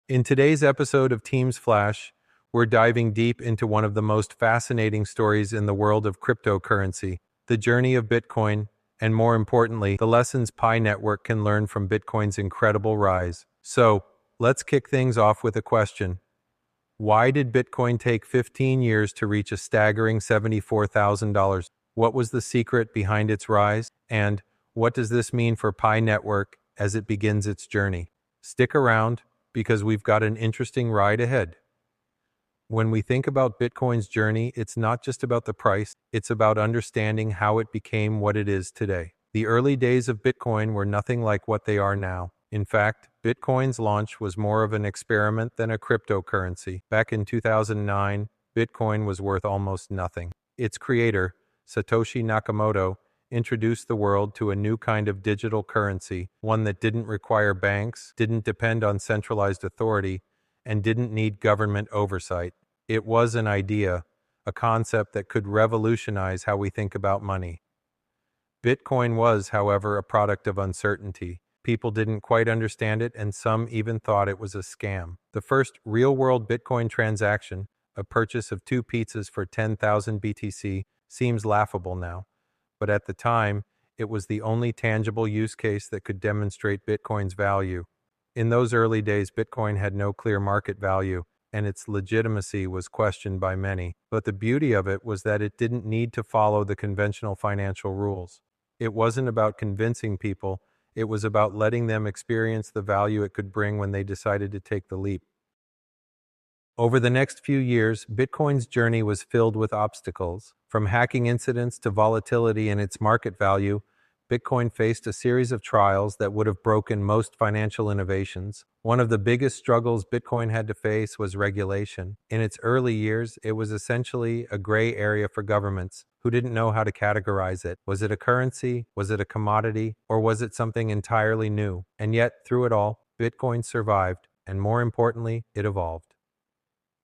In today's episode of Teams Flash, we're diving deep into one of the most fascinating stories in the world of cryptocurrency, the journey of Bitcoin, and more importantly, the lessons Pi Network can learn from Bitcoin's incredible rise. So, let's kick things off with a question. Why did Bitcoin take 15 years to reach a staggering $74,000? What was the secret behind its rise? And what does this mean for Pi Network as it begins its journey? Stick around, because we've got an interesting ride ahead. When we think about Bitcoin's journey, it's not just about the price, it's about understanding how it became what it is today. The early days of Bitcoin were nothing like what they are now. In fact, Bitcoin's launch was more of an experiment than a cryptocurrency. Back in 2009, Bitcoin was worth almost nothing. Its creator, Satoshi Nakamoto, introduced the world to a new kind of digital currency, one that didn't require banks, didn't depend on centralized authority, and didn't need government oversight. It was an idea, a concept that could revolutionize how we think about money. Bitcoin was, however, a product of uncertainty. People didn't quite understand it, and some even thought it was a scam. The first real-world Bitcoin transaction, a purchase of 2 pizzas for 10,000 BTC, seems laughable now. But at the time, it was the only tangible use case that could demonstrate Bitcoin's value. In those early days, Bitcoin had no clear market value, and its legitimacy was questioned by many. But the beauty of it was that it didn't need to follow the conventional financial rules. It wasn't about convincing people, it was about letting them experience the value it could bring when they decided to take the leap. Over the next few years, Bitcoin's journey was filled with obstacles. From hacking incidents to volatility in its market value, Bitcoin faced a series of trials that would have broken most financial innovations. One of the biggest struggles Bitcoin had to face was regulation. In its early years, it was essentially a gray area for governments who didn't know how to categorize it. Was it a currency? Was it a commodity? Or was it something entirely new? And yet, through it all, Bitcoin survived, and more importantly, it evolved.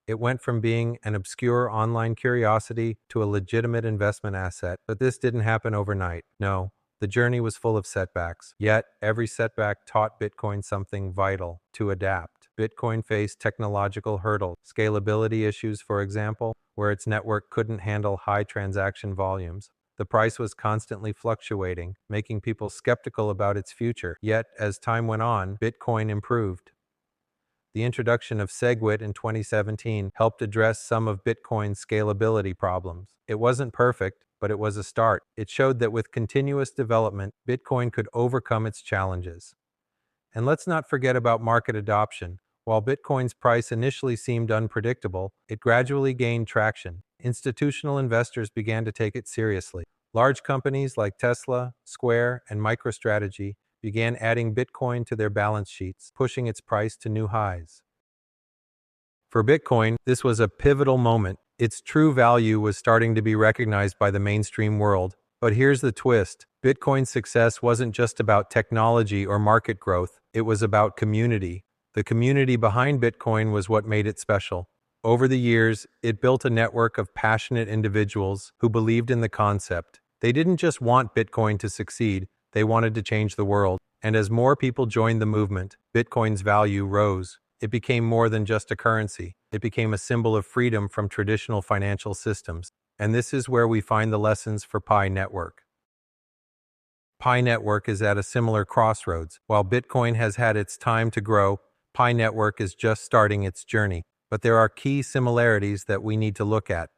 It went from being an obscure online curiosity to a legitimate investment asset, but this didn't happen overnight. No, the journey was full of setbacks. Yet, every setback taught Bitcoin something vital: to adapt. Bitcoin faced technological hurdles, scalability issues, for example, where its network couldn't handle high transaction volumes. The price was constantly fluctuating, making people skeptical about its future. Yet, as time went on, Bitcoin improved. The introduction of SegWit in 2017 helped address some of Bitcoin's scalability problems. It wasn't perfect, but it was a start. It showed that with continuous development, Bitcoin could overcome its challenges. And let's not forget about market adoption. While Bitcoin's price initially seemed unpredictable, it gradually gained traction. Institutional investors began to take it seriously. Large companies like Tesla, Square, and MicroStrategy began adding Bitcoin to their balance sheets, pushing its price to new highs. For Bitcoin, this was a pivotal moment. Its true value was starting to be recognized by the mainstream world. But here's the twist. Bitcoin's success wasn't just about technology or market growth, it was about community. The community behind Bitcoin was what made it special. Over the years, it built a network of passionate individuals who believed in the concept. They didn't just want Bitcoin to succeed, they wanted to change the world. And as more people joined the movement, Bitcoin's value rose. It became more than just a currency. It became a symbol of freedom from traditional financial systems. And this is where we find the lessons for Pi Network. Pi Network is at a similar crossroads. While Bitcoin has had its time to grow, Pi Network is just starting its journey. But there are key similarities that we need to look at.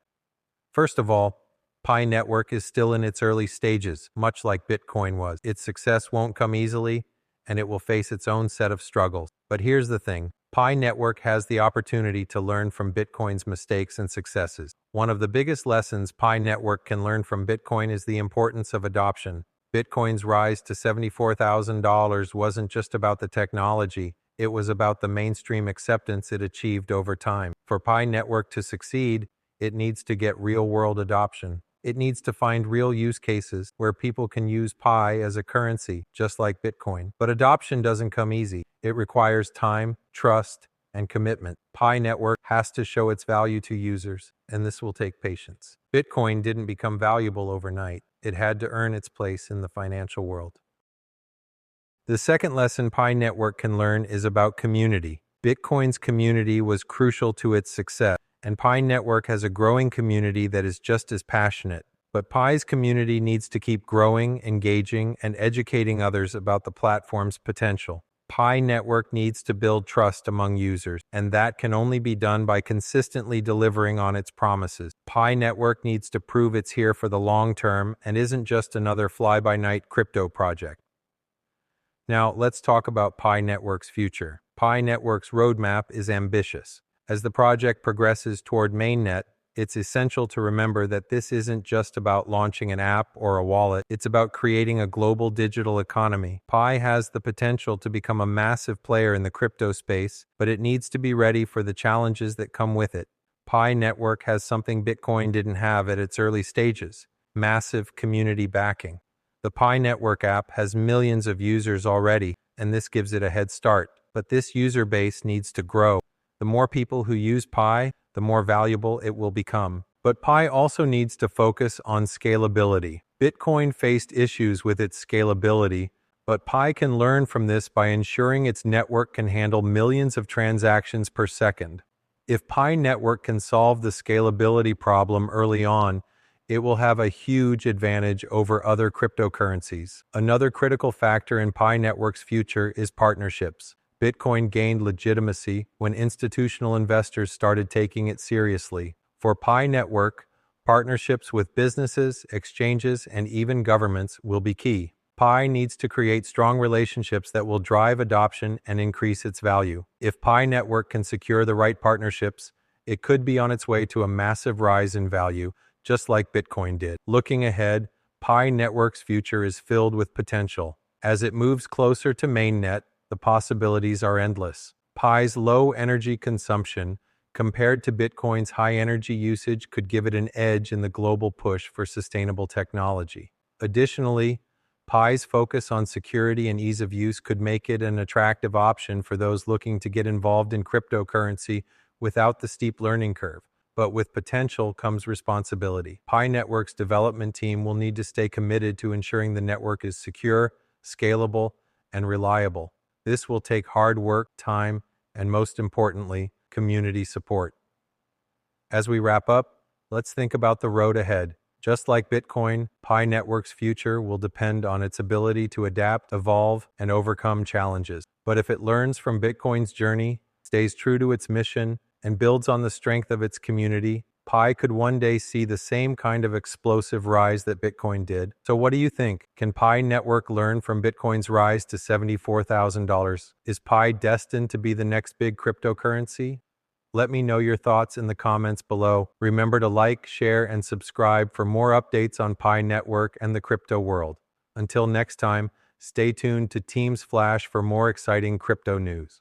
First of all, Pi Network is still in its early stages, much like Bitcoin was. Its success won't come easily, and it will face its own set of struggles. But here's the thing. Pi Network has the opportunity to learn from Bitcoin's mistakes and successes. One of the biggest lessons Pi Network can learn from Bitcoin is the importance of adoption. Bitcoin's rise to $74,000 wasn't just about the technology, it was about the mainstream acceptance it achieved over time. For Pi Network to succeed, it needs to get real-world adoption. It needs to find real use cases where people can use Pi as a currency, just like Bitcoin. But adoption doesn't come easy. It requires time, trust, and commitment. Pi Network has to show its value to users, and this will take patience. Bitcoin didn't become valuable overnight. It had to earn its place in the financial world. The second lesson Pi Network can learn is about community. Bitcoin's community was crucial to its success, and Pi Network has a growing community that is just as passionate. But Pi's community needs to keep growing, engaging, and educating others about the platform's potential. Pi Network needs to build trust among users, and that can only be done by consistently delivering on its promises. Pi Network needs to prove it's here for the long term and isn't just another fly-by-night crypto project. Now, let's talk about Pi Network's future. Pi Network's roadmap is ambitious. As the project progresses toward mainnet, it's essential to remember that this isn't just about launching an app or a wallet, it's about creating a global digital economy. Pi has the potential to become a massive player in the crypto space, but it needs to be ready for the challenges that come with it. Pi Network has something Bitcoin didn't have at its early stages: massive community backing. The Pi Network app has millions of users already, and this gives it a head start. But this user base needs to grow. The more people who use Pi, the more valuable it will become. But Pi also needs to focus on scalability. Bitcoin faced issues with its scalability, but Pi can learn from this by ensuring its network can handle millions of transactions per second. If Pi Network can solve the scalability problem early on, it will have a huge advantage over other cryptocurrencies. Another critical factor in Pi Network's future is partnerships. Bitcoin gained legitimacy when institutional investors started taking it seriously. For Pi Network, partnerships with businesses, exchanges, and even governments will be key. Pi needs to create strong relationships that will drive adoption and increase its value. If Pi Network can secure the right partnerships, it could be on its way to a massive rise in value, just like Bitcoin did. Looking ahead, Pi Network's future is filled with potential. As it moves closer to mainnet, the possibilities are endless. Pi's low energy consumption, compared to Bitcoin's high energy usage, could give it an edge in the global push for sustainable technology. Additionally, Pi's focus on security and ease of use could make it an attractive option for those looking to get involved in cryptocurrency without the steep learning curve. But with potential comes responsibility. Pi Network's development team will need to stay committed to ensuring the network is secure, scalable, and reliable. This will take hard work, time, and most importantly, community support. As we wrap up, let's think about the road ahead. Just like Bitcoin, Pi Network's future will depend on its ability to adapt, evolve, and overcome challenges. But if it learns from Bitcoin's journey, stays true to its mission, and builds on the strength of its community, Pi could one day see the same kind of explosive rise that Bitcoin did. So what do you think? Can Pi Network learn from Bitcoin's rise to $74,000? Is Pi destined to be the next big cryptocurrency? Let me know your thoughts in the comments below. Remember to like, share, and subscribe for more updates on Pi Network and the crypto world. Until next time, stay tuned to Teams Flash for more exciting crypto news.